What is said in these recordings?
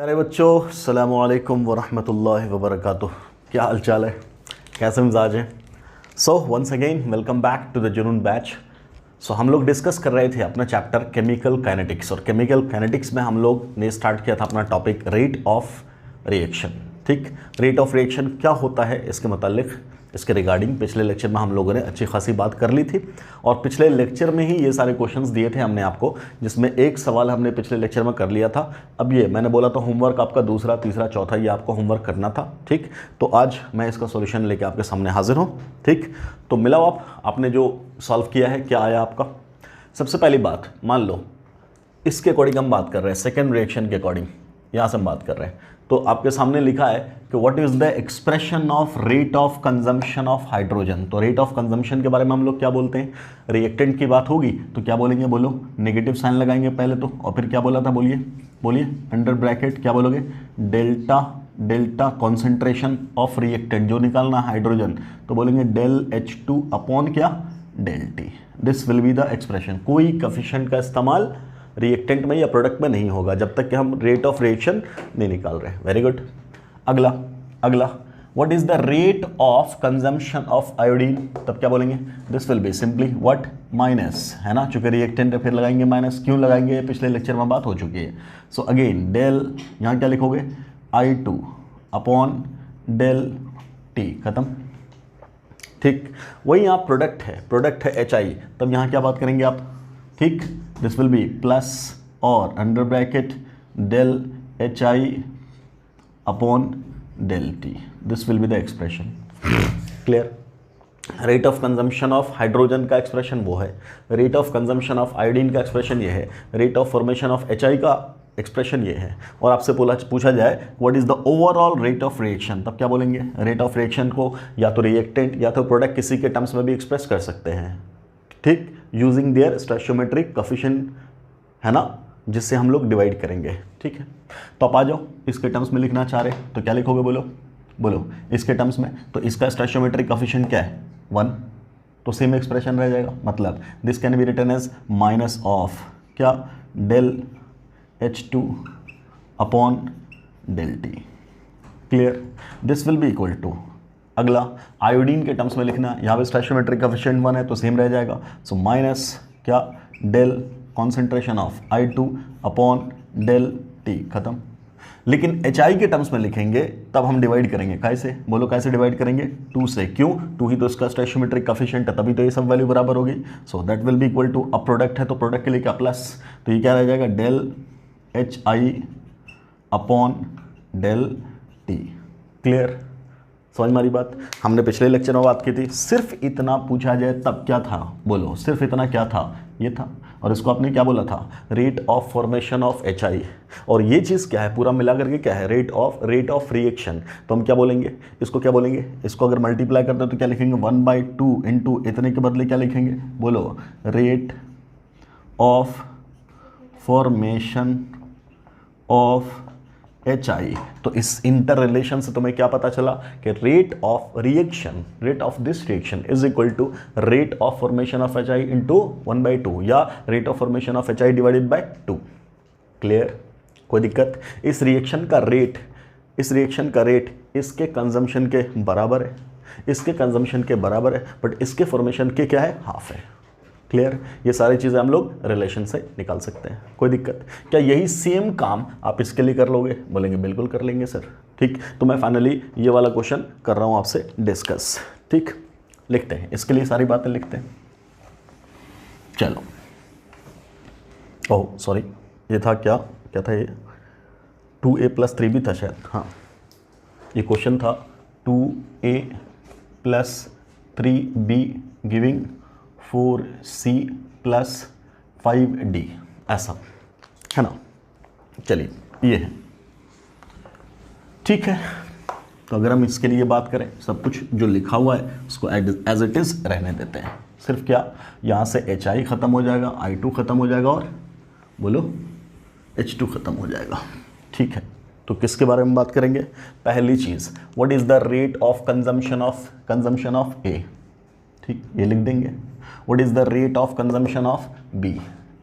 अरे बच्चों, अस्सलामु अलैकुम वरहमतुल्लाहि वबरकातुह। क्या हाल चाल है, कैसे मिजाज हैं? So once again welcome back to the Junoon batch. So हम लोग डिस्कस कर रहे थे अपना चैप्टर केमिकल काइनेटिक्स, और केमिकल काइनेटिक्स में हम लोग ने स्टार्ट किया था अपना टॉपिक रेट ऑफ रिएक्शन। ठीक, रेट ऑफ रिएक्शन क्या होता है इसके मतलब इसके रिगार्डिंग पिछले लेक्चर में हम लोगों ने अच्छी खासी बात कर ली थी, और पिछले लेक्चर में ही ये सारे क्वेश्चंस दिए थे हमने आपको, जिसमें एक सवाल हमने पिछले लेक्चर में कर लिया था। अब ये मैंने बोला था होमवर्क आपका दूसरा, तीसरा, चौथा ये आपको होमवर्क करना था। ठीक, तो आज मैं इसका सॉल्यूशन लेके आपके सामने हाजिर हूँ। ठीक, तो मिलाओ आपने जो सॉल्व किया है क्या आया आपका। सबसे पहली बात, मान लो इसके अकॉर्डिंग हम बात कर रहे हैं, सेकेंड रिएक्शन के अकॉर्डिंग यहाँ से हम बात कर रहे हैं। तो आपके सामने लिखा है कि what is the expression of rate of consumption of hydrogen. तो रेट ऑफ कंजम्पशन के बारे में हम लोग क्या बोलते हैं, रिएक्टेंट की बात होगी तो क्या बोलेंगे, बोलो, नेगेटिव साइन लगाएंगे पहले तो, और फिर क्या बोला था, बोलिए अंडर ब्रैकेट क्या बोलोगे, डेल्टा कॉन्सेंट्रेशन ऑफ रिएक्टेंट जो निकालना हाइड्रोजन, तो बोलेंगे डेल H2 अपॉन क्या, del T। This will be the expression. कोई कोफिशिएंट का इस्तेमाल रिएक्टेंट में या प्रोडक्ट में नहीं होगा जब तक कि हम रेट ऑफ रिएक्शन नहीं निकाल रहे हैं। Very good. अगला what is the rate of consumption of iodine, तब क्या बोलेंगे, this will be simply what, minus, है ना, चूंकि रिएक्टेंट है फिर लगाएंगे माइनस। क्यों लगाएंगे, पिछले लेक्चर में बात हो चुकी है। सो अगेन डेल, यहाँ क्या लिखोगे, I2 अपॉन डेल T, खत्म। ठीक, वही यहाँ प्रोडक्ट है HI, तब यहाँ क्या बात करेंगे आप, ठीक, दिस विल बी प्लस और under bracket del HI upon del T। This will be the expression. Clear. Rate of consumption of hydrogen का एक्सप्रेशन वो है, rate of consumption of iodine का एक्सप्रेशन ये है, rate of formation of HI का expression ये है। और आपसे पूछा जाए what is the overall rate of reaction, तब क्या बोलेंगे, रेट ऑफ रिएक्शन को या तो रिएक्टेंट या तो प्रोडक्ट किसी के टर्म्स में भी एक्सप्रेस कर सकते हैं। ठीक, यूजिंग देयर स्टोइचियोमेट्रिक कोफिशिएंट, है ना, जिससे हम लोग डिवाइड करेंगे। ठीक है, तो आप आ जाओ, इसके टर्म्स में लिखना चाह रहे तो क्या लिखोगे, बोलो इसके टर्म्स में। तो इसका स्टोइचियोमेट्रिक कोफिशिएंट क्या है, 1, तो सेम एक्सप्रेशन रह जाएगा। मतलब this can be written as minus of क्या, del H2 upon del T। Clear, this will be equal to, अगला आयोडीन के टर्म्स में लिखना, यहाँ पे स्टोइचियोमेट्रिक कोफिशिएंट 1 है तो सेम रह जाएगा। सो माइनस क्या, del concentration of I2 upon del T, खत्म। लेकिन HI के टर्म्स में लिखेंगे तब हम डिवाइड करेंगे, कैसे, बोलो कैसे डिवाइड करेंगे, 2 से। क्यों, 2 ही तो इसका स्टोइचियोमेट्रिक कोफिशिएंट है, तभी तो ये सब वैल्यू बराबर होगी। So that will be equal to, अब प्रोडक्ट है तो प्रोडक्ट के लिए क्या, प्लस, तो ये क्या रह जाएगा, del HI upon del T। क्लियर, समझ मारी बात। हमने पिछले लेक्चर में बात की थी, सिर्फ इतना पूछा जाए तब क्या था, बोलो सिर्फ इतना क्या था, ये था। और इसको आपने क्या बोला था, rate of formation of HI। और ये चीज़ क्या है, पूरा मिला करके क्या है, रेट ऑफ रिएक्शन। तो हम क्या बोलेंगे, इसको क्या बोलेंगे, इसको अगर मल्टीप्लाई करते हैं तो क्या लिखेंगे, 1/2 इंटू इतने के बदले क्या लिखेंगे, बोलो rate of formation of HI। तो इस इंटर रिलेशन से तुम्हें क्या पता चला कि rate of this reaction is equal to rate of formation of HI into 1/2, या rate of formation of HI divided by 2। Clear, कोई दिक्कत। इस रिएक्शन का रेट इसके कंजम्पशन के बराबर है, इसके कंजम्पशन के बराबर है, बट इसके फॉर्मेशन के क्या है, हाफ है। क्लियर, ये सारी चीज़ें हम लोग रिलेशन से निकाल सकते हैं, कोई दिक्कत। क्या यही सेम काम आप इसके लिए कर लोगे, बोलेंगे बिल्कुल कर लेंगे सर। ठीक, तो मैं फाइनली ये वाला क्वेश्चन कर रहा हूँ आपसे डिस्कस। ठीक, लिखते हैं, इसके लिए सारी बातें लिखते हैं। चलो, ओह सॉरी, ये था क्या था ये, 2A + 3B था शायद, हाँ ये क्वेश्चन था 2A + 3B giving 4C + 5D, ऐसा है ना। चलिए ये है, ठीक है। तो अगर हम इसके लिए बात करें, सब कुछ जो लिखा हुआ है उसको एज इट इज़ रहने देते हैं। सिर्फ क्या, यहाँ से HI ख़त्म हो जाएगा, I2 ख़त्म हो जाएगा, और बोलो H2 ख़त्म हो जाएगा। ठीक है, तो किसके बारे में बात करेंगे, पहली चीज़ what is the rate of consumption of A। ठीक, ये लिख देंगे। What is the rate of consumption of B,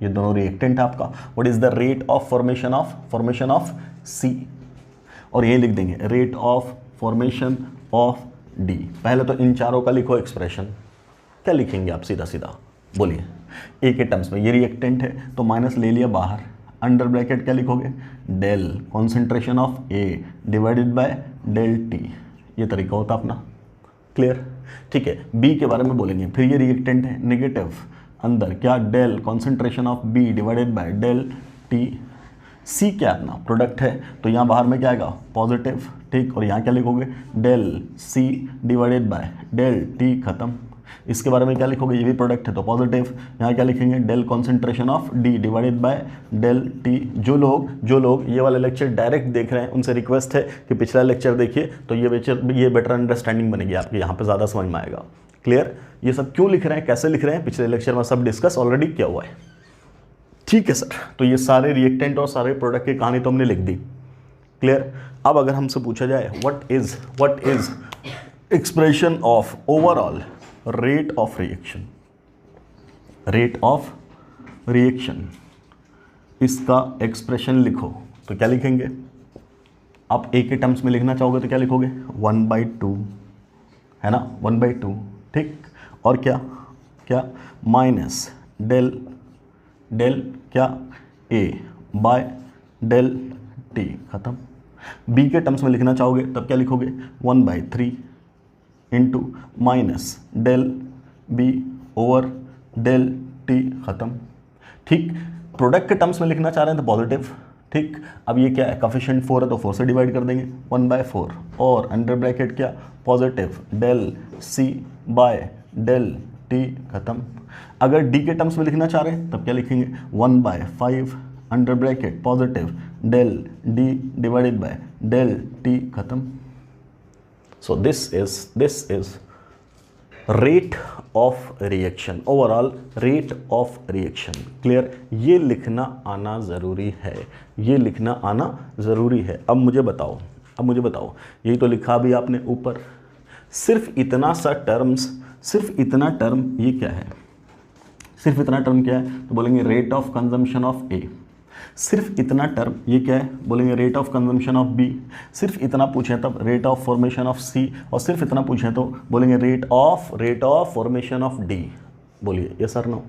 ये दोनों रिएक्टेंट है आपका। What is the rate of formation of C, और ये लिख देंगे rate of formation of D. पहले तो इन चारों का लिखो एक्सप्रेशन, क्या लिखेंगे आप सीधा सीधा बोलिए, ए के टर्म्स में। ये रिएक्टेंट है तो माइनस ले लिया बाहर, अंडर ब्रैकेट क्या लिखोगे, del concentration of A divided by del T, ये तरीका होता अपना। क्लियर, ठीक है। बी के बारे में बोलेंगे, फिर ये रिएक्टेंट है नेगेटिव, अंदर क्या del concentration of B divided by del T. C क्या अपना प्रोडक्ट है तो यहाँ बाहर में क्या आएगा पॉजिटिव, ठीक, और यहाँ क्या लिखोगे del C divided by del T, खत्म। इसके बारे में क्या लिखोगे, ये भी प्रोडक्ट है तो पॉजिटिव, यहाँ क्या लिखेंगे del concentration of D divided by del T. जो लोग ये वाला लेक्चर डायरेक्ट देख रहे हैं उनसे रिक्वेस्ट है कि पिछला लेक्चर देखिए, तो ये बेटर अंडरस्टैंडिंग बनेगी आपकी, यहाँ पे ज़्यादा समझ में आएगा। क्लियर, ये सब क्यों लिख रहे हैं, कैसे लिख रहे हैं, पिछले लेक्चर में सब डिस्कस ऑलरेडी किया हुआ है। ठीक है सर, तो ये सारे रिएक्टेंट और सारे प्रोडक्ट की कहानी तो हमने लिख दी। क्लियर, अब अगर हमसे पूछा जाए what is expression of overall rate of reaction, इसका एक्सप्रेशन लिखो, तो क्या लिखेंगे आप, ए के टर्म्स में लिखना चाहोगे तो क्या लिखोगे 1/2, है ना, 1/2, ठीक, और क्या माइनस डेल क्या ए बाय डेल टी, खत्म। बी के टर्म्स में लिखना चाहोगे तब क्या लिखोगे 1/3 into minus del B over del T, खत्म। ठीक, प्रोडक्ट के टर्म्स में लिखना चाह रहे हैं तो पॉजिटिव, ठीक। अब ये क्या है, कोफिशिएंट 4 है तो 4 से डिवाइड कर देंगे 1/4, और अंडर ब्रैकेट क्या positive del C by del T, खत्म। अगर डी के टर्म्स में लिखना चाह रहे हैं तब क्या लिखेंगे 1/5 under bracket positive del D divided by del T, खत्म। So this is rate of reaction, overall rate of reaction. Clear, ये लिखना आना ज़रूरी है, ये लिखना आना ज़रूरी है। अब मुझे बताओ, यही तो लिखा भी आपने ऊपर, सिर्फ इतना सा टर्म्स, सिर्फ इतना टर्म, ये क्या है, सिर्फ इतना टर्म क्या है तो बोलेंगे rate of consumption of A. सिर्फ इतना टर्म ये क्या है, बोलेंगे rate of consumption of B. सिर्फ इतना पूछें तब rate of formation of C, और सिर्फ इतना पूछें तो बोलेंगे rate of formation of D. बोलिए यस और नो।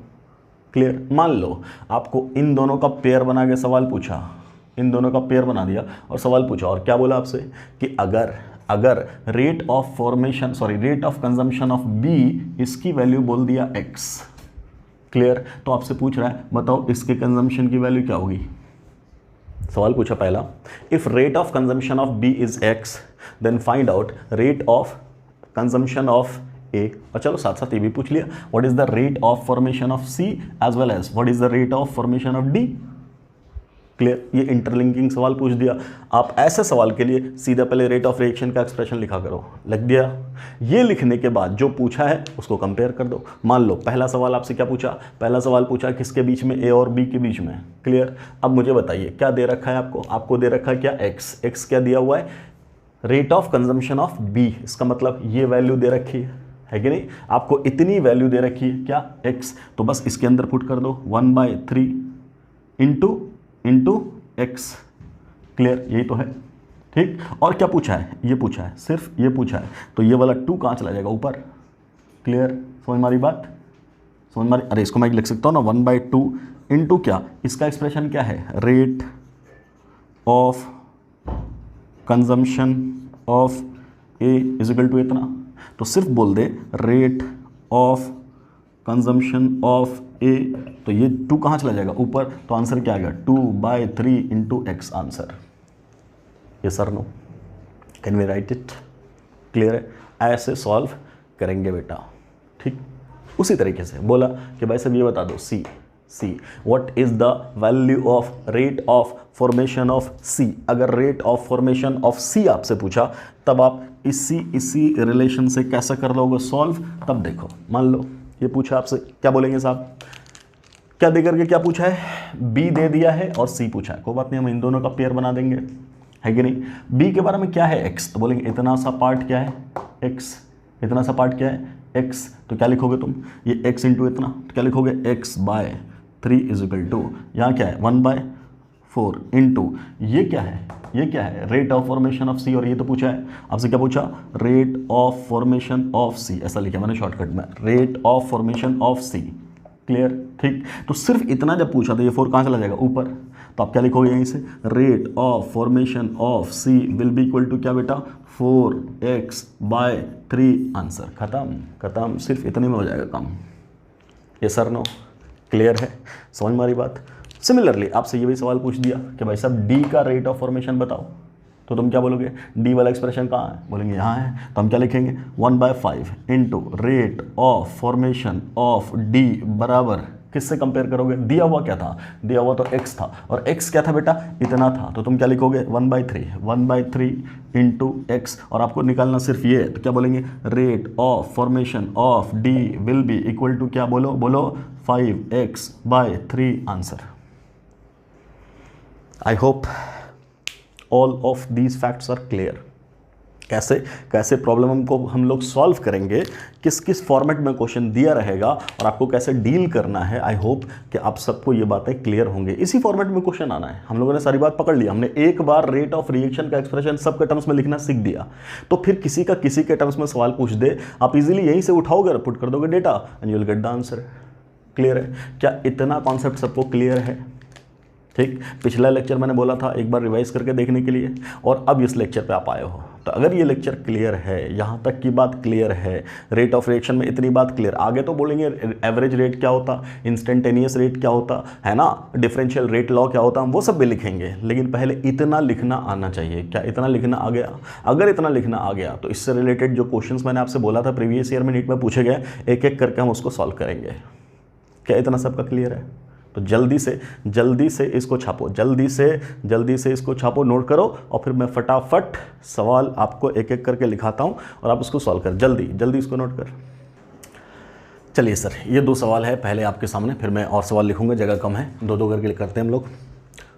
क्लियर, मान लो आपको इन दोनों का पेयर बना के सवाल पूछा, इन दोनों का पेयर बना दिया और सवाल पूछा, और क्या बोला आपसे कि अगर rate of consumption of B, इसकी वैल्यू बोल दिया x। क्लियर, तो आपसे पूछ रहा है बताओ इसके कंजम्पशन की वैल्यू क्या होगी। सवाल पूछा पहला, if rate of consumption of B is x then find out rate of consumption of A. और चलो साथ साथ ये भी पूछ लिया what is the rate of formation of C as well as what is the rate of formation of D. Clear, ये interlinking सवाल पूछ दिया। आप ऐसे सवाल के लिए सीधा पहले रेट ऑफ रिएक्शन का एक्सप्रेशन लिखा करो, लिख दिया। ये लिखने के बाद जो पूछा है उसको कंपेयर कर दो। मान लो पहला सवाल आपसे क्या पूछा, पहला सवाल पूछा किसके बीच में, ए और बी के बीच में। क्लियर, अब मुझे बताइए क्या दे रखा है आपको दे रखा है क्या एक्स क्या दिया हुआ है, rate of consumption of B. इसका मतलब ये वैल्यू दे रखी है कि नहीं, आपको इतनी वैल्यू दे रखी है क्या एक्स, तो बस इसके अंदर पुट कर दो 1/3 इंटू एक्स। क्लियर, यही तो है, ठीक। और क्या पूछा है, ये पूछा है, सिर्फ ये पूछा है, तो ये वाला 2 कहाँ चला जाएगा ऊपर। क्लियर, समझ मारी बात, समझ मारी। अरे इसको मैं लिख सकता हूँ ना 1/2 इंटू क्या, इसका एक्सप्रेशन क्या है, rate of consumption of A is equal to इतना, तो सिर्फ बोल दे rate of consumption of A, तो ये 2 कहाँ चला जाएगा ऊपर, तो आंसर क्या आएगा 2/3 इंटू एक्स आंसर। ये sir no, can we write it. Clear है, ऐसे सॉल्व करेंगे बेटा, ठीक। उसी तरीके से बोला कि भाई सब ये बता दो see what is the value of rate of formation of C. अगर rate of formation of C आपसे पूछा तब आप इसी रिलेशन से कैसे कर लोगे सॉल्व। तब देखो मान लो ये पूछा आपसे, क्या बोलेंगे साहब, क्या दे करके क्या पूछा है, बी दे दिया है और सी पूछा है, कोई बात नहीं हम इन दोनों का पेयर बना देंगे, है कि नहीं। बी के बारे में क्या है एक्स, तो बोलेंगे इतना सा पार्ट क्या है एक्स, इतना सा पार्ट क्या है एक्स, तो क्या लिखोगे तुम, ये एक्स इंटू इतना, तो क्या लिखोगे x/3 इज इक्वल टू, यहाँ क्या है 1/4 4 इंटू ये क्या है, ये क्या है, rate of formation of C, और ये तो पूछा है आपसे, क्या पूछा, rate of formation of C, ऐसा लिखा मैंने शॉर्टकट में, rate of formation of C. Clear, ठीक। तो सिर्फ इतना जब पूछा तो ये 4 कहाँ चला जाएगा, ऊपर, तो आप क्या लिखोगे यहीं से, rate of formation of C will be equal to क्या बेटा, 4x/3, आंसर खत्म, खत्म, सिर्फ इतने में हो जाएगा काम। ये सर नो, क्लियर है, समझ में आ रही बात। सिमिलरली आपसे ये भी सवाल पूछ दिया कि भाई साहब डी का रेट ऑफ फॉर्मेशन बताओ, तो तुम क्या बोलोगे, डी वाला एक्सप्रेशन कहाँ है, बोलेंगे यहाँ है, तो हम क्या लिखेंगे, 1/5 into rate of formation of D बराबर, किससे कंपेयर करोगे, दिया हुआ क्या था, दिया हुआ तो x था, और x क्या था बेटा, इतना था, तो तुम क्या लिखोगे, 1/3 इंटू एक्स, और आपको निकालना सिर्फ ये, तो क्या बोलेंगे, rate of formation of D will be equal to क्या, बोलो बोलो 5x/3, answer. I hope all of these facts are clear. कैसे कैसे प्रॉब्लम को हम लोग सॉल्व करेंगे, किस किस फॉर्मेट में क्वेश्चन दिया रहेगा और आपको कैसे डील करना है, आई होप कि आप सबको ये बातें क्लियर होंगे। इसी फॉर्मेट में क्वेश्चन आना है, हम लोगों ने सारी बात पकड़ लिया, हमने एक बार रेट ऑफ रिएक्शन का एक्सप्रेशन सबके टर्म्स में लिखना सीख दिया, तो फिर किसी का किसी के टर्म्स में सवाल पूछ दे, आप इजीली यहीं से उठाओगे, पुट कर दोगे data and you will get the answer. Clear है, क्या इतना कॉन्सेप्ट सबको क्लियर है, ठीक। पिछला लेक्चर मैंने बोला था एक बार रिवाइज करके देखने के लिए, और अब इस लेक्चर पे आप आए हो, तो अगर ये लेक्चर क्लियर है, यहाँ तक की बात क्लियर है, रेट ऑफ रिएक्शन में इतनी बात क्लियर, आगे तो बोलेंगे एवरेज रेट क्या होता, इंस्टेंटेनियस रेट क्या होता है ना, डिफरेंशियल रेट लॉ क्या होता, हम वो सब भी लिखेंगे, लेकिन पहले इतना लिखना आना चाहिए। क्या इतना लिखना आ गया? अगर इतना लिखना आ गया तो इससे रिलेटेड जो क्वेश्चंस मैंने आपसे बोला था प्रीवियस ईयर में नीट में पूछे गए, एक एक करके हम उसको सॉल्व करेंगे। क्या इतना सबका क्लियर है? तो जल्दी से इसको छापो, जल्दी से इसको छापो, नोट करो, और फिर मैं फटाफट सवाल आपको एक एक करके लिखाता हूँ और आप उसको सॉल्व कर, जल्दी इसको नोट कर। चलिए सर, ये 2 सवाल है पहले आपके सामने, फिर मैं और सवाल लिखूंगा, जगह कम है, 2 करके करते हैं हम लोग।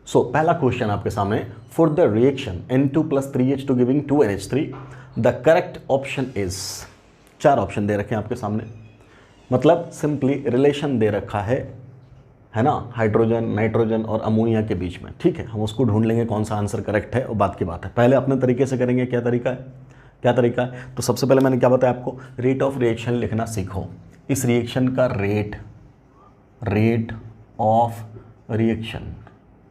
सो पहला क्वेश्चन आपके सामने, for the reaction N2 + 3H2 giving 2NH3 the correct option is, 4 option दे रखे हैं आपके सामने, मतलब सिंपली रिलेशन दे रखा है ना, हाइड्रोजन, नाइट्रोजन और अमोनिया के बीच में, ठीक है। हम उसको ढूंढ लेंगे कौन सा आंसर करेक्ट है, और बात की बात है। पहले अपने तरीके से करेंगे, क्या तरीका है, तो सबसे पहले मैंने क्या बताया आपको, रेट ऑफ रिएक्शन लिखना सीखो। इस रिएक्शन का रेट ऑफ रिएक्शन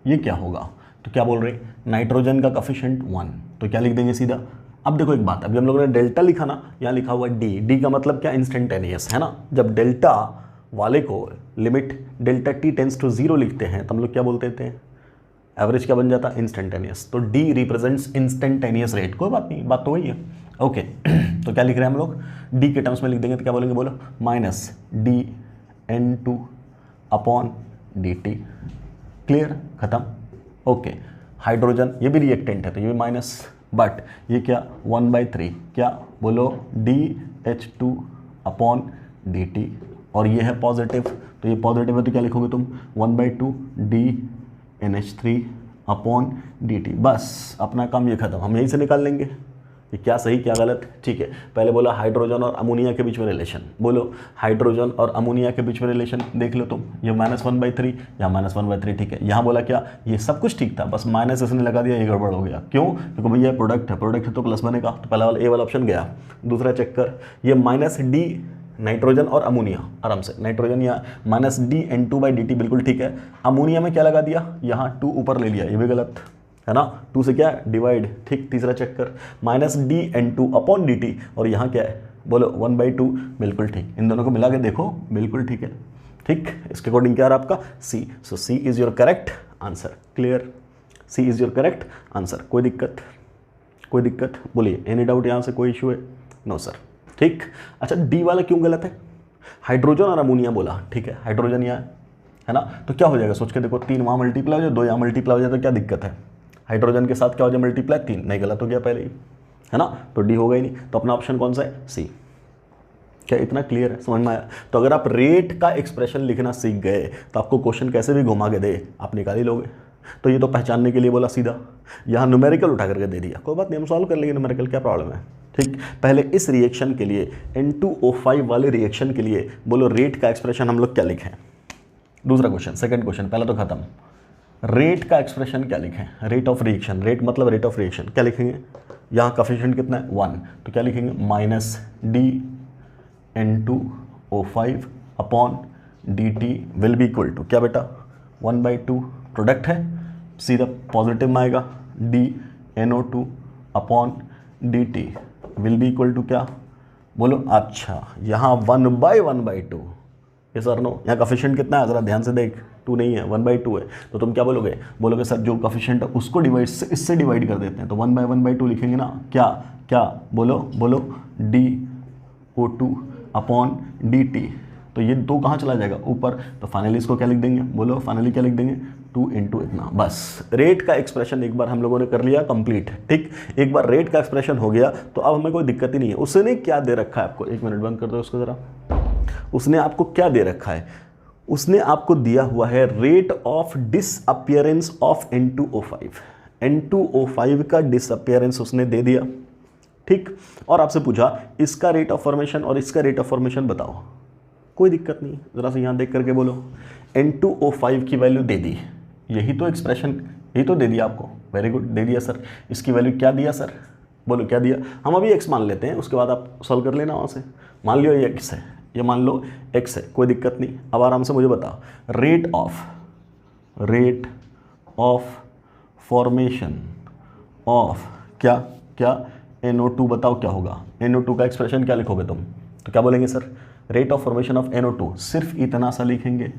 ये क्या होगा, तो क्या बोल रहे, नाइट्रोजन का कोफिशिएंट 1, तो क्या लिख देंगे सीधा। अब देखो एक बात, अभी हम लोगों ने डेल्टा लिखा ना, यहाँ लिखा हुआ डी का मतलब क्या, इंस्टेंटेनियस है ना। जब डेल्टा वाले को limit delta t tends to 0 लिखते हैं तो हम लोग क्या बोलते थे, एवरेज क्या बन जाता, इंस्टेंटेनियस। तो D रिप्रेजेंट्स इंस्टेंटेनियस रेट, कोई बात नहीं, बात तो वही है, ओके। तो क्या लिख रहे हैं हम लोग, D के टर्म्स में लिख देंगे तो क्या बोलेंगे, बोलो -dN2/dt। क्लियर, खत्म, ओके। हाइड्रोजन ये भी रिएक्टेंट है तो ये भी माइनस, बट ये क्या 1/3, क्या बोलो dH2/dt, और ये है पॉजिटिव, तो ये पॉजिटिव है तो क्या लिखोगे तुम, 1/2 dNH3/dt। बस अपना काम ये खत्म, हम यहीं से निकाल लेंगे कि क्या सही क्या गलत, ठीक है। पहले बोला हाइड्रोजन और अमोनिया के बीच में रिलेशन, बोलो हाइड्रोजन और अमोनिया के बीच में रिलेशन देख लो तुम, ये -1/3 या -1/3, ठीक है। यहाँ बोला क्या, ये सब कुछ ठीक था, बस माइनस इसने लगा दिया, ये गड़बड़ हो गया, क्यों, क्योंकि भैया प्रोडक्ट है तो प्लस बनेगा, तो पहला वाला ए वाला ऑप्शन गया। दूसरा चेक कर, ये -D नाइट्रोजन और अमोनिया, आराम से नाइट्रोजन या -dN2/dt बिल्कुल ठीक है। अमोनिया में क्या लगा दिया, यहाँ 2 ऊपर ले लिया, ये भी गलत है ना, 2 से क्या डिवाइड, ठीक। तीसरा चेक कर, -dN2/dt, और यहाँ क्या है, बोलो 1/2, बिल्कुल ठीक। इन दोनों को मिला के देखो, बिल्कुल ठीक है, ठीक। इसके अकॉर्डिंग क्या है आपका, C. So C is your correct answer. Clear, C is your correct answer. कोई दिक्कत बोलिए, एनी डाउट यहाँ से, कोई इशू है, नो सर, ठीक। अच्छा, डी वाला क्यों गलत है, हाइड्रोजन और अमोनिया बोला, ठीक है, हाइड्रोजन यहाँ है ना, तो क्या हो जाएगा, सोच के देखो, 3 वहाँ मल्टीप्लाई हो जाए, 2 यहाँ मल्टीप्लाई हो जाए, तो क्या दिक्कत है, हाइड्रोजन के साथ क्या हो जाए मल्टीप्लाई, 3, नहीं गलत हो गया पहले ही, है ना, तो डी होगा ही नहीं, तो अपना ऑप्शन कौन सा है, सी। क्या इतना क्लियर है, समझ में आया? तो अगर आप रेट का एक्सप्रेशन लिखना सीख गए तो आपको क्वेश्चन कैसे भी घुमा के दे आप निकाल ही लोगे। तो ये तो पहचानने के लिए बोला सीधा, यहाँ न्यूमेरिकल उठा करके दे दिया, कोई बात नहीं, हम सॉल्व कर लेंगे न्यूमेरिकल, क्या प्रॉब्लम है, ठीक। पहले इस रिएक्शन के लिए, N2O5 वाले रिएक्शन के लिए बोलो रेट का एक्सप्रेशन हम लोग क्या लिखें। दूसरा क्वेश्चन, सेकंड क्वेश्चन, पहला तो खत्म, रेट का एक्सप्रेशन क्या लिखें, रेट ऑफ रिएक्शन, रेट मतलब रेट ऑफ रिएक्शन, क्या लिखेंगे, यहाँ कोफिशिएंट कितना है 1, तो क्या लिखेंगे minus D N2O5 upon dt will be equal to क्या बेटा 1/2, प्रोडक्ट है सीधा पॉजिटिव में आएगा, D NO2 upon dt will be equal to क्या, बोलो अच्छा यहाँ 1/1/2, ये सर नो, यहाँ कोफिशिएंट कितना है ज़रा ध्यान से देख, 2 नहीं है 1/2 है, तो तुम क्या बोलोगे, बोलोगे सर जो कोफिशिएंट है उसको डिवाइड से इससे डिवाइड कर देते हैं, तो 1/1/2 लिखेंगे ना, क्या क्या बोलो बोलो DO2 अपॉन dt, तो ये 2 कहाँ चला जाएगा ऊपर, तो फाइनली इसको क्या लिख देंगे, बोलो फाइनली क्या लिख देंगे 2 × इतना, बस रेट का एक्सप्रेशन एक बार हम लोगों ने कर लिया कंप्लीट। ठीक, एक बार रेट का एक्सप्रेशन हो गया तो अब हमें कोई दिक्कत ही नहीं है। उसने क्या दे रखा है आपको, 1 मिनट बंद कर दो उसको ज़रा, उसने आपको क्या दे रखा है, उसने आपको दिया हुआ है rate of disappearance of N2O5, N2O5 का डिसअपियरेंस उसने दे दिया। ठीक, और आपसे पूछा इसका रेट ऑफ फॉर्मेशन और इसका रेट ऑफ फॉर्मेशन बताओ, कोई दिक्कत नहीं, ज़रा सा यहाँ देख करके बोलो, N2O5 की वैल्यू दे दी, यही तो एक्सप्रेशन, यही तो दे दिया आपको, वेरी गुड, दे दिया सर। इसकी वैल्यू क्या दिया सर, बोलो क्या दिया, हम अभी x मान लेते हैं, उसके बाद आप सॉल्व कर लेना वहाँ से, मान लियो ये x है, ये मान लो x है, कोई दिक्कत नहीं। अब आराम से मुझे बताओ रेट ऑफ फॉर्मेशन ऑफ क्या क्या NO2 बताओ क्या होगा, NO2 का एक्सप्रेशन क्या लिखोगे तुम, तो क्या बोलेंगे sir rate of formation of NO2, सिर्फ इतना सा लिखेंगे,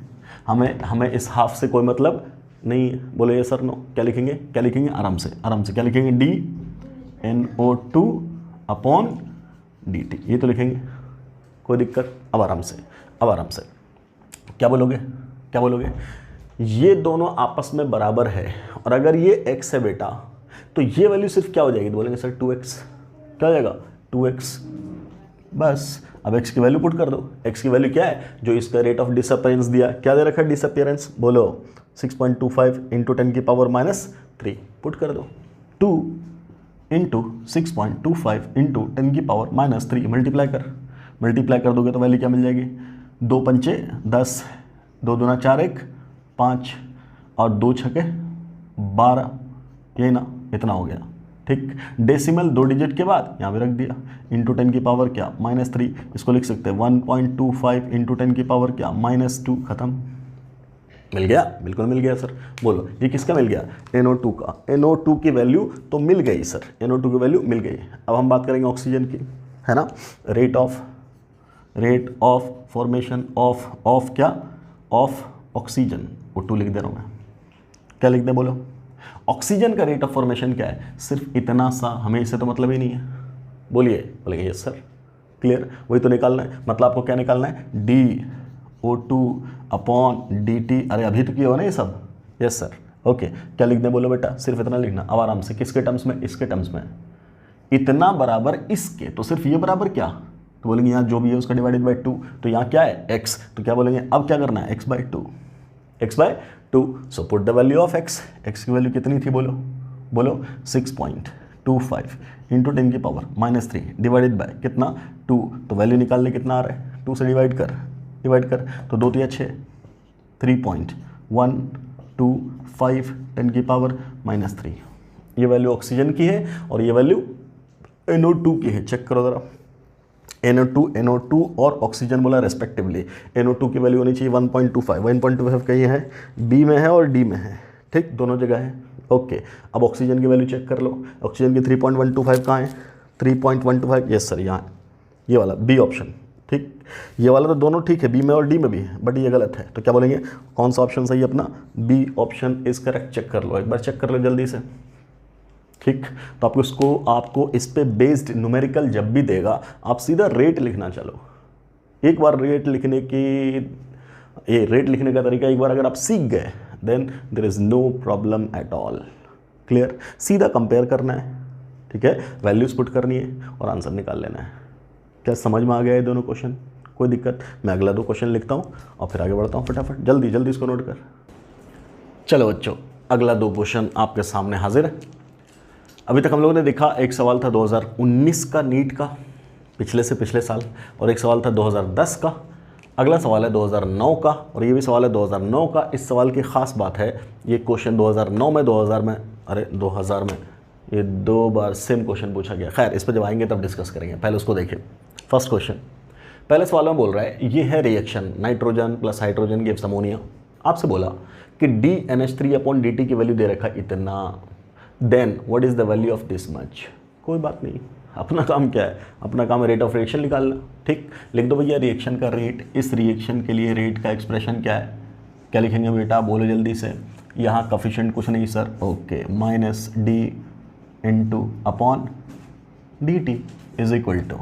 हमें इस हाफ से कोई मतलब नहीं है, बोले ये सर नो, क्या लिखेंगे आराम से क्या लिखेंगे DNO2 अपॉन dt, ये तो लिखेंगे, कोई दिक्कत। अब आराम से क्या बोलोगे, ये दोनों आपस में बराबर है, और अगर ये x है बेटा तो ये वैल्यू सिर्फ क्या हो जाएगी, तो बोलेंगे सर 2x, क्या हो जाएगा 2x, बस। अब x की वैल्यू पुट कर दो, x की वैल्यू क्या है, जो इसका रेट ऑफ डिसअपियरेंस दिया, क्या दे रखा है डिसअपियरेंस, बोलो 6.25 × 10⁻³ पुट कर दो, 2 × 6.25 × 10⁻³ मल्टीप्लाई कर दोगे तो वैल्यू क्या मिल जाएगी, 2 पंचे 10, 2 दूना 4 1 5 और 2 छके 12, यही ना, इतना हो गया। ठीक, डेसिमल 2 डिजिट के बाद यहाँ पे रख दिया, इंटू 10 की पावर क्या -3, इसको लिख सकते हैं 1.25 × 10 की पावर क्या -2, खत्म, मिल गया, बिल्कुल मिल गया सर। बोलो ये किसका मिल गया, NO2 का, NO2 की वैल्यू तो मिल गई सर, NO2 की वैल्यू मिल गई। अब हम बात करेंगे ऑक्सीजन की, है ना, रेट ऑफ फॉर्मेशन ऑफ क्या, ऑफ ऑक्सीजन, O2 लिख दे रहा हूँ मैं, क्या लिख दे बोलो, ऑक्सीजन का रेट ऑफ फॉर्मेशन क्या है, सिर्फ इतना सा, हमें इससे तो मतलब ही नहीं है, बोलेंगे यस सर, क्लियर, वही तो निकालना है, मतलब आपको क्या निकालना है, DO2 अपॉन dt, अरे अभी तो किया हो ना ये सब, यस सर, ओके, क्या लिख दें बोलो बेटा, सिर्फ इतना लिखना। अब आराम से किसके टर्म्स में, इसके टर्म्स में, इतना बराबर इसके, तो सिर्फ ये बराबर क्या, तो बोलेंगे यहाँ जो भी है उसका डिवाइडेड बाई 2, तो यहाँ क्या है x, तो क्या बोलेंगे अब क्या करना है, x/2, so put the value of x की वैल्यू कितनी थी, बोलो 6.25 × 10⁻³ डिवाइडेड बाय कितना 2, तो वैल्यू निकालने कितना आ रहा है, 2 से डिवाइड कर, तो 2 × 6 3.125 10⁻³ ये वैल्यू ऑक्सीजन की है और ये वैल्यू NO2 की है, चेक करो ज़रा, NO2 और ऑक्सीजन बोला रेस्पेक्टिवली, NO2 की वैल्यू होनी चाहिए 1.25 कहीं है, B में है और D में है, ठीक, दोनों जगह है, ओके। अब ऑक्सीजन की वैल्यू चेक कर लो, ऑक्सीजन की 3.125 कहाँ है, 3.125, यस सर यहाँ, ये वाला B ऑप्शन, ठीक, ये वाला तो दोनों ठीक है, B में और D में भी है, बट ये गलत है, तो क्या बोलेंगे, कौन सा ऑप्शन सही है अपना, B option is correct, check कर लो, एक बार चेक कर लो जल्दी से, ठीक। तो आपको इस पे बेस्ड न्यूमेरिकल जब भी देगा, आप सीधा रेट लिखना, चलो एक बार रेट लिखने का तरीका एक बार अगर आप सीख गए, then there is no problem at all, clear, सीधा कंपेयर करना है, ठीक है, वैल्यूज पुट करनी है और आंसर निकाल लेना है। क्या समझ में आ गया ये दोनों क्वेश्चन, कोई दिक्कत, मैं अगला 2 क्वेश्चन लिखता हूँ और फिर आगे बढ़ता हूँ फटाफट, जल्दी इसको नोट कर। चलो बच्चों, अगला 2 क्वेश्चन आपके सामने हाजिर है। अभी तक हम लोगों ने देखा, एक सवाल था 2019 का नीट का, पिछले साल, और एक सवाल था 2010 का, अगला सवाल है 2009 का, और ये भी सवाल है 2009 का। इस सवाल की ख़ास बात है, ये क्वेश्चन 2009 में 2000 में, अरे 2000 में ये 2 बार सेम क्वेश्चन पूछा गया। खैर इस पर जब आएंगे तब डिस्कस करेंगे, पहले उसको देखिए। फर्स्ट क्वेश्चन, पहले सवाल में बोल रहा है ये है reaction nitrogen plus hydrogen gives ammonia. आपसे बोला कि DNH3/dt की वैल्यू दे रखा इतना, then what is the value of this much. कोई बात नहीं, अपना काम क्या है, अपना काम है रेट ऑफ रिएक्शन निकालना। ठीक, लिख दो भैया रिएक्शन का रेट। इस रिएक्शन के लिए रेट का एक्सप्रेशन क्या है, क्या लिखेंगे बेटा, बोलो जल्दी से। यहाँ कोफिशिएंट कुछ नहीं sir, okay, -d/dt is equal to,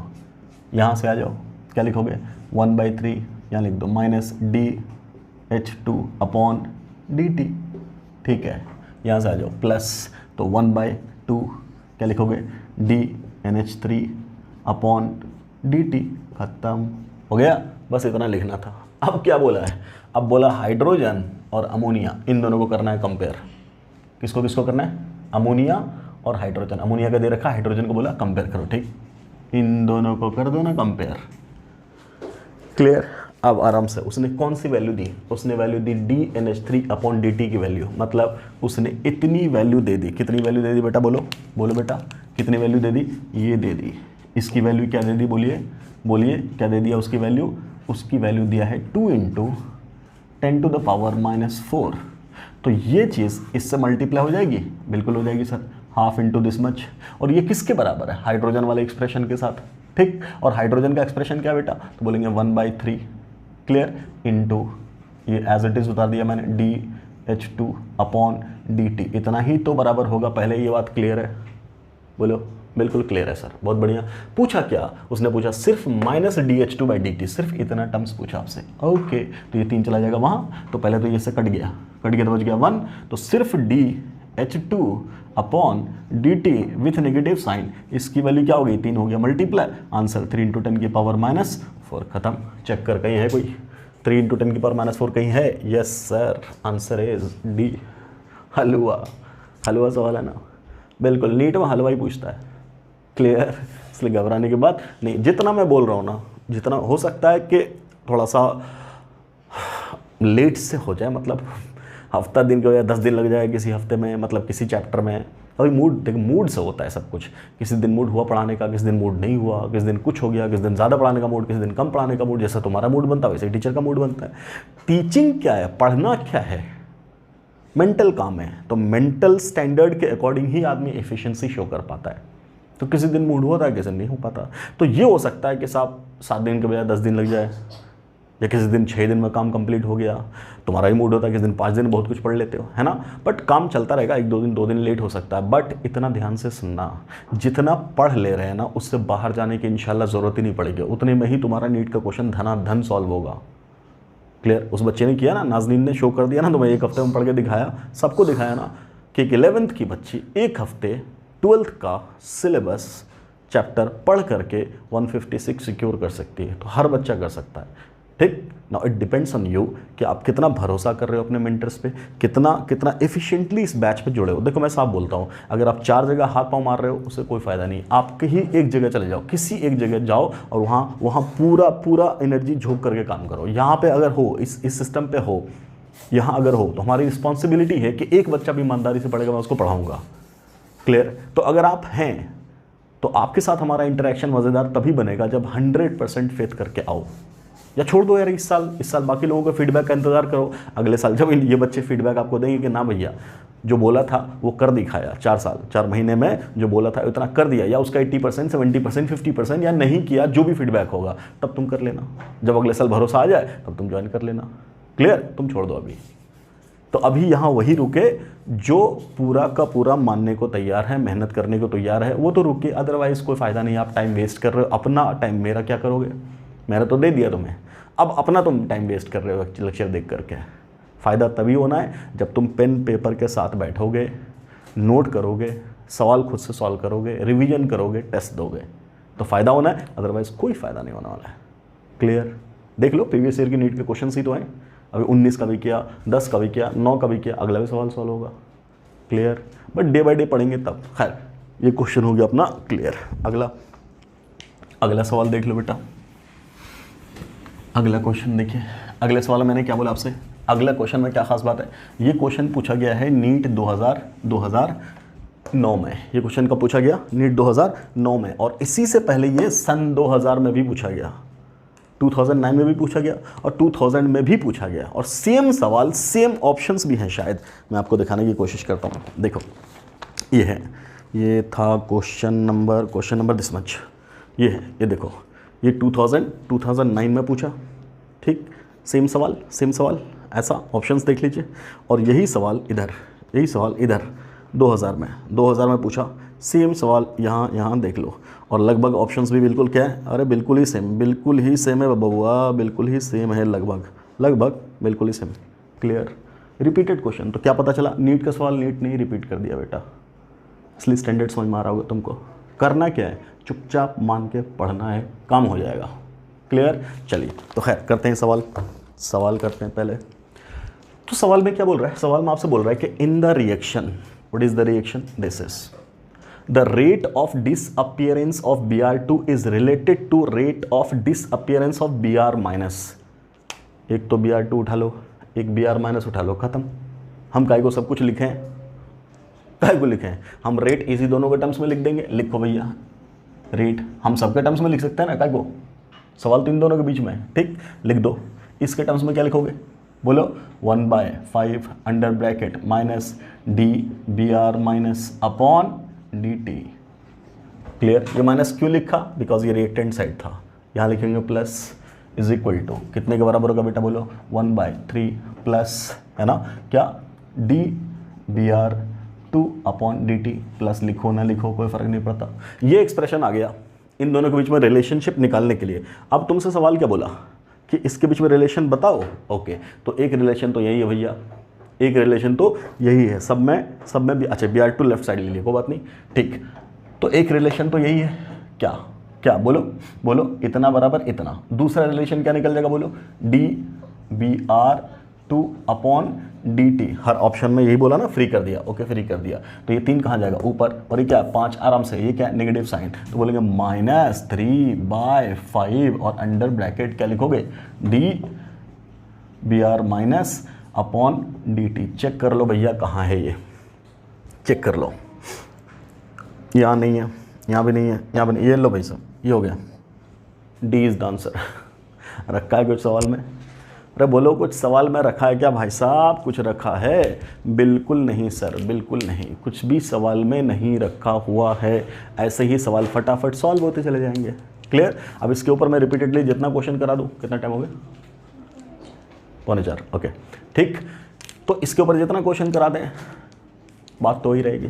यहाँ से आ जाओ, क्या लिखोगे 1/3, यहाँ लिख दो -dH2/dt। ठीक है, यहाँ से आ जाओ प्लस, तो 1/2 क्या लिखोगे DNH3/dt। खत्म हो गया, बस इतना लिखना था। अब क्या बोला है, अब बोला हाइड्रोजन और अमोनिया, इन दोनों को करना है कंपेयर। किसको किसको करना है, अमोनिया और हाइड्रोजन। अमोनिया का दे रखा, हाइड्रोजन को बोला कंपेयर करो। ठीक, इन दोनों को कर दो ना कंपेयर। क्लियर, अब आराम से उसने कौन सी वैल्यू दी, उसने वैल्यू दी DNH3/dt की वैल्यू, मतलब उसने इतनी वैल्यू दे दी। कितनी वैल्यू दे दी बेटा, बोलो बोलो बेटा, कितनी वैल्यू दे दी, ये दे दी। इसकी वैल्यू क्या दे दी, बोलिए बोलिए, क्या दे दिया उसकी वैल्यू, उसकी वैल्यू दिया है 2 × 10⁻⁻4। तो ये चीज़ इससे मल्टीप्लाई हो जाएगी, बिल्कुल हो जाएगी sir, half into this much. और ये किसके बराबर है, हाइड्रोजन वाले एक्सप्रेशन के साथ। ठीक, और हाइड्रोजन का एक्सप्रेशन क्या बेटा, तो बोलेंगे 1/3, क्लियर, इंटू ये एज इट इज़ उतार दिया मैंने DH2/dt। इतना ही तो बराबर होगा, पहले ये बात क्लियर है, बोलो बिल्कुल क्लियर है सर, बहुत बढ़िया। पूछा क्या, उसने पूछा सिर्फ -DH2/dt, सिर्फ इतना टर्म्स पूछा आपसे। ओके, तो ये 3 चला जाएगा वहाँ, तो पहले तो ये से कट गया तो बच गया 1, तो सिर्फ DH2/dt विथ नेगेटिव साइन, इसकी वैल्यू क्या हो गई, 3 हो गया मल्टीप्लाई, आंसर 3 × 10⁻⁻4। खत्म, चेक कर कहीं है कोई, 3 × 10⁻⁻4 कहीं है, yes sir, answer is D, हलवा। हलवा सवाल है ना, बिल्कुल नीट में हलवा ही पूछता है। क्लियर, इसलिए घबराने की बात नहीं। जितना मैं बोल रहा हूँ ना, जितना हो सकता है कि थोड़ा सा लेट से हो जाए, मतलब हफ्ता दिन का या 10 दिन लग जाए किसी हफ्ते में, मतलब किसी चैप्टर में। अभी मूड देखो, मूड से होता है सब कुछ। किसी दिन मूड हुआ पढ़ाने का, किसी दिन मूड नहीं हुआ, किसी दिन कुछ हो गया, किसी दिन ज़्यादा पढ़ाने का मूड, किसी दिन कम पढ़ाने का मूड। जैसा तुम्हारा मूड बनता है वैसे ही टीचर का मूड बनता है। टीचिंग क्या है, पढ़ना क्या है, मेंटल काम है। तो मेंटल स्टैंडर्ड के अकॉर्डिंग ही आदमी एफिशिएंसी शो कर पाता है। तो किसी दिन मूड होता है, किसी दिन नहीं हो पाता। तो ये हो सकता है कि साहब 7 दिन के बजाय 10 दिन लग जाए, या किसी दिन 6 दिन में काम कंप्लीट हो गया। तुम्हारा ही मूड होता है किसी दिन 5 दिन बहुत कुछ पढ़ लेते हो, है ना। बट काम चलता रहेगा, 1-2 दिन लेट हो सकता है। बट इतना ध्यान से सुनना, जितना पढ़ ले रहे हैं ना, उससे बाहर जाने की इंशाल्लाह ज़रूरत ही नहीं पड़ेगी। उतने में ही तुम्हारा नीट का क्वेश्चन धनाधन सॉल्व होगा। क्लियर, उस बच्चे ने किया ना, नाजनीन ने शो कर दिया ना, तो मैं 1 हफ्ते में पढ़ के दिखाया, सबको दिखाया ना कि 11th की बच्ची 1 हफ्ते 12th का सिलेबस चैप्टर पढ़ करके 156 सिक्योर कर सकती है। तो हर बच्चा कर सकता है। ठीक, now it depends on you कि आप कितना भरोसा कर रहे हो अपने मेंटर्स पे, कितना एफिशिएंटली इस बैच पे जुड़े हो। देखो मैं साफ बोलता हूँ, अगर आप 4 जगह हाथ पांव मार रहे हो उससे कोई फ़ायदा नहीं। आप कहीं एक जगह चले जाओ, किसी एक जगह जाओ और वहाँ पूरा एनर्जी झोंक करके काम करो। यहाँ पे अगर हो, इस सिस्टम पे हो, यहाँ अगर हो, तो हमारी रिस्पॉन्सिबिलिटी है कि एक बच्चा भी ईमानदारी से पढ़ेगा, मैं उसको पढ़ाऊँगा। क्लियर, तो अगर आप हैं तो आपके साथ हमारा इंटरेक्शन मज़ेदार तभी बनेगा जब 100% फेथ करके आओ। या छोड़ दो यार, इस साल बाकी लोगों के फीडबैक का इंतज़ार करो। अगले साल जब ये बच्चे फीडबैक आपको देंगे कि ना भैया जो बोला था वो कर दिखाया, 4 महीने में जो बोला था उतना कर दिया, या उसका 80%, 70%, 50% या नहीं किया, जो भी फीडबैक होगा तब तुम कर लेना। जब अगले साल भरोसा आ जाए तब तुम ज्वाइन कर लेना। क्लियर, तुम छोड़ दो अभी। तो अभी यहाँ वही रुके जो पूरा का पूरा मानने को तैयार है, मेहनत करने को तैयार है, वो तो रुके। अदरवाइज़ कोई फ़ायदा नहीं। आप टाइम वेस्ट कर रहे हो, अपना टाइम। मेरा क्या करोगे, मैंने तो दे दिया तुम्हें, अब अपना तुम टाइम वेस्ट कर रहे हो लेक्चर देख करके। फ़ायदा तभी होना है जब तुम पेन पेपर के साथ बैठोगे, नोट करोगे, सवाल खुद से सॉल्व करोगे, रिवीजन करोगे, टेस्ट दोगे, तो फ़ायदा होना है। अदरवाइज़ कोई फ़ायदा नहीं होने वाला है। क्लियर, देख लो प्रीवियस ईयर की नीट के क्वेश्चन ही तो हैं। अभी 19 का भी किया, 10 का भी किया, 9 का भी किया, अगला भी सवाल सॉल्व होगा। Clear, but day by day पढ़ेंगे तब। खैर, ये क्वेश्चन हो गया अपना क्लियर। अगला सवाल देख लो बेटा। अगला क्वेश्चन देखिए, अगले सवाल में मैंने क्या बोला आपसे, अगला क्वेश्चन में क्या खास बात है, ये क्वेश्चन पूछा गया है नीट 2009 में। ये क्वेश्चन कब पूछा गया, नीट 2009 में, और इसी से पहले ये सन 2000 में भी पूछा गया, 2009 में भी पूछा गया और 2000 में भी पूछा गया, और सेम सवाल सेम ऑप्शंस भी हैं। शायद मैं आपको दिखाने की कोशिश करता हूँ। देखो ये है, ये था क्वेश्चन नंबर दिस मच, ये है, ये देखो, ये 2009 में पूछा, ठीक, सेम सवाल ऐसा, ऑप्शंस देख लीजिए, और यही सवाल इधर 2000 में पूछा, सेम सवाल यहाँ देख लो, और लगभग ऑप्शंस भी बिल्कुल क्या है, अरे बिल्कुल ही सेम है बबुआ, बिल्कुल ही सेम है, लगभग बिल्कुल ही सेम। क्लियर, रिपीटेड क्वेश्चन, तो क्या पता चला, नीट का सवाल नीट नहीं रिपीट कर दिया बेटा, इसलिए स्टैंडर्ड समझ में आ रहा होगा तुमको। करना क्या है, चुपचाप मान के पढ़ना है, काम हो जाएगा। क्लियर, चलिए तो खैर करते हैं सवाल करते हैं पहले। तो सवाल में क्या बोल रहा है, सवाल में आपसे बोल रहा है कि in the reaction, what is the reaction, this is the rate of disappearance of Br2 is related to rate of disappearance of Br minus. एक तो Br2 उठा लो, एक Br माइनस उठा लो, खत्म। हम काय को सब कुछ लिखें, काय को लिखें, हम रेट इसी दोनों के टर्म्स में लिख देंगे। लिखो भैया, रेट हम सबके टर्म्स में लिख सकते हैं ना, काय को, सवाल तो इन दोनों के बीच में है, ठीक, लिख दो। इसके टर्म्स में क्या लिखोगे, बोलो 1/5 under bracket minus D Br minus upon dt। Clear, ये माइनस क्यों लिखा, बिकॉज ये रिएक्टेंट साइड था। यहाँ लिखेंगे प्लस इज इक्वल टू, कितने के बराबर होगा बेटा, बोलो 1/3 प्लस, है ना, क्या, D Br2 upon dt, plus लिखो ना लिखो कोई फर्क नहीं पड़ता। ये एक्सप्रेशन आ गया इन दोनों के बीच में रिलेशनशिप निकालने के लिए। अब तुमसे सवाल क्या बोला कि इसके बीच में रिलेशन बताओ, ओके, तो एक रिलेशन तो यही है भैया, एक रिलेशन तो यही है, सब में भी, अच्छा Br2 लेफ्ट साइड ले लिए, कोई बात नहीं, ठीक, तो एक रिलेशन तो यही है, क्या बोलो इतना बराबर इतना। दूसरा रिलेशन क्या निकल जाएगा, बोलो डी Br2 अपॉन dt। हर ऑप्शन में यही बोला ना, फ्री कर दिया, ओके, फ्री कर दिया, तो ये 3 कहाँ जाएगा, ऊपर, और ये क्या 5 आराम से, ये क्या नेगेटिव साइन, तो बोलेंगे -3/5, और अंडर ब्रैकेट क्या लिखोगे, D Br minus upon dt। Check कर लो भैया कहाँ है ये, चेक कर लो, यहाँ नहीं है, यहाँ भी नहीं है, यहाँ भी नहीं, ये लो भाई साहब, ये हो गया, डी इज द आंसर। रखा है कुछ सवाल में, अरे बोलो कुछ सवाल में रखा है क्या भाई साहब, कुछ रखा है, बिल्कुल नहीं सर, बिल्कुल नहीं, कुछ भी सवाल में नहीं रखा हुआ है, ऐसे ही सवाल फटाफट सॉल्व होते चले जाएंगे। क्लियर, अब इसके ऊपर मैं रिपीटेडली जितना क्वेश्चन करा दूँ, कितना टाइम हो गया, 3:45, ओके, ठीक, तो इसके ऊपर जितना क्वेश्चन करा दें बात तो ही रहेगी।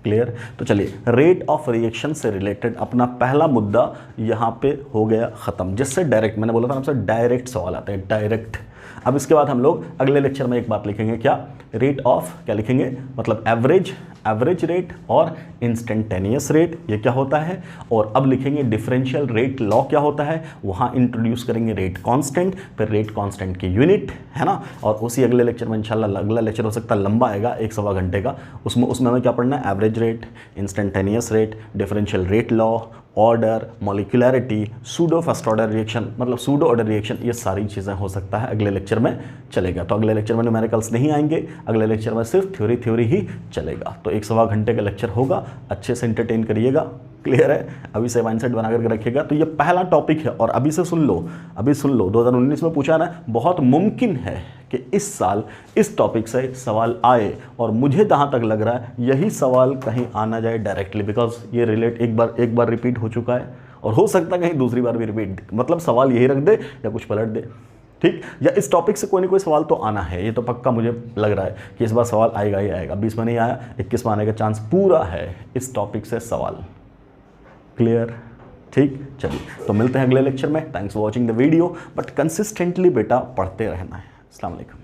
क्लियर, तो चलिए, रेट ऑफ रिएक्शन से रिलेटेड अपना पहला मुद्दा यहाँ पे हो गया ख़त्म, जिससे डायरेक्ट, मैंने बोला था आपसे डायरेक्ट सवाल आते हैं, डायरेक्ट। अब इसके बाद हम लोग अगले लेक्चर में एक बात लिखेंगे, क्या, रेट ऑफ, क्या लिखेंगे, मतलब एवरेज रेट और इंस्टेंटेनियस रेट, ये क्या होता है, और अब लिखेंगे डिफरेंशियल रेट लॉ क्या होता है, वहाँ इंट्रोड्यूस करेंगे रेट कांस्टेंट, फिर रेट कांस्टेंट की यूनिट, है ना, और उसी अगले लेक्चर में इंशाल्लाह, अगला लेक्चर हो सकता है लंबा आएगा, 1-1.25 घंटे का, उसमें हमें क्या पढ़ना है, average rate, instantaneous rate, differential rate law, order, molecularity, pseudo first order reaction, मतलब सूडो ऑर्डर रिएक्शन, ये सारी चीज़ें हो सकता है अगले लेक्चर में चलेगा। तो अगले लेक्चर में न्यूमेरिकल्स नहीं आएंगे, अगले लेक्चर में सिर्फ थ्योरी ही चलेगा। तो 1-1.25 घंटे का लेक्चर होगा, अच्छे से एंटरटेन करिएगा। क्लियर है, अभी से माइंडसेट बना करके रखिएगा। तो ये पहला टॉपिक है, और अभी से सुन लो, 2019 में पूछा ना, बहुत मुमकिन है कि इस साल इस टॉपिक से सवाल आए, और मुझे जहाँ तक लग रहा है यही सवाल कहीं आना जाए डायरेक्टली, बिकॉज ये रिलेट एक बार रिपीट हो चुका है, और हो सकता है कहीं दूसरी बार भी रिपीट, मतलब सवाल यही रख दे या कुछ पलट दे, ठीक, या इस टॉपिक से कोई ना कोई सवाल तो आना है, ये तो पक्का मुझे लग रहा है कि इस बार सवाल आएगा ही आएगा। 20 में नहीं आया, 21 में आने का चांस पूरा है इस टॉपिक से सवाल। क्लियर, ठीक, चलिए तो मिलते हैं अगले लेक्चर में। Thanks for watching the video, but consistently बेटा पढ़ते रहना है। अस्सलाम वालेकुम।